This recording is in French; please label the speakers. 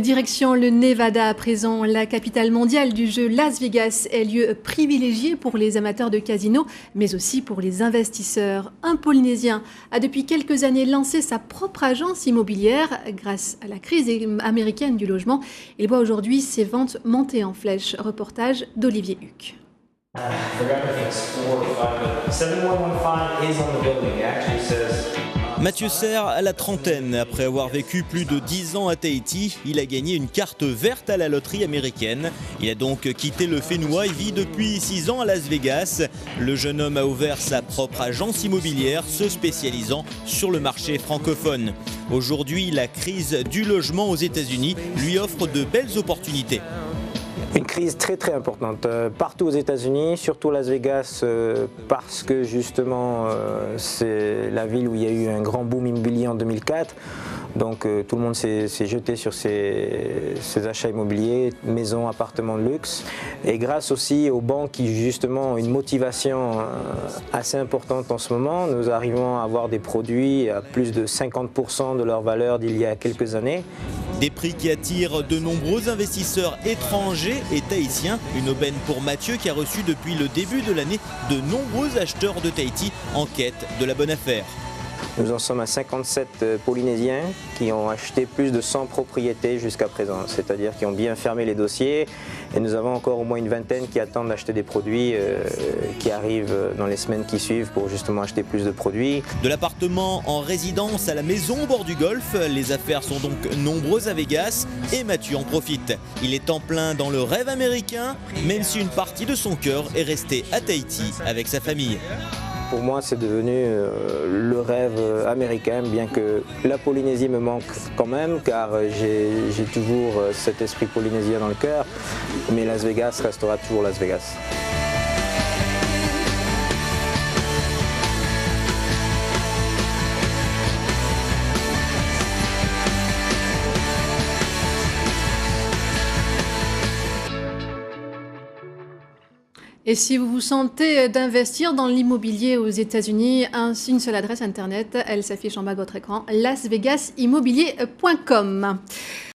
Speaker 1: Direction le Nevada à présent, la capitale mondiale du jeu Las Vegas est lieu privilégié pour les amateurs de casino, mais aussi pour les investisseurs. Un Polynésien a depuis quelques années lancé sa propre agence immobilière grâce à la crise américaine du logement. Il voit aujourd'hui ses ventes monter en flèche. Reportage d'Olivier Huc.
Speaker 2: Mathieu Serre a la trentaine. Après avoir vécu plus de 10 ans à Tahiti, il a gagné une carte verte à la loterie américaine. Il a donc quitté le Fénois et vit depuis 6 ans à Las Vegas. Le jeune homme a ouvert sa propre agence immobilière, se spécialisant sur le marché francophone. Aujourd'hui, la crise du logement aux États-Unis lui offre de belles opportunités.
Speaker 3: Une crise très importante partout aux États-Unis, surtout Las Vegas, parce que justement c'est la ville où il y a eu un grand boom immobilier en 2004. Donc tout le monde s'est jeté sur ces achats immobiliers, maisons, appartements de luxe. Et grâce aussi aux banques qui justement ont une motivation assez importante en ce moment, nous arrivons à avoir des produits à plus de 50% de leur valeur d'il y a quelques années.
Speaker 2: Des prix qui attirent de nombreux investisseurs étrangers et tahitiens. Une aubaine pour Mathieu qui a reçu depuis le début de l'année de nombreux acheteurs de Tahiti en quête de la bonne affaire.
Speaker 3: Nous en sommes à 57 Polynésiens qui ont acheté plus de 100 propriétés jusqu'à présent, c'est-à-dire qui ont bien fermé les dossiers. Et nous avons encore au moins une vingtaine qui attendent d'acheter des produits qui arrivent dans les semaines qui suivent pour justement acheter plus de produits.
Speaker 2: De l'appartement en résidence à la maison au bord du golfe, les affaires sont donc nombreuses à Vegas et Mathieu en profite. Il est en plein dans le rêve américain, même si une partie de son cœur est restée à Tahiti avec sa famille.
Speaker 3: Pour moi, c'est devenu le rêve américain, bien que la Polynésie me manque quand même, car j'ai toujours cet esprit polynésien dans le cœur, mais Las Vegas restera toujours Las Vegas.
Speaker 1: Et si vous vous sentez d'investir dans l'immobilier aux États-Unis, une seule adresse internet, elle s'affiche en bas de votre écran, lasvegasimmobilier.com.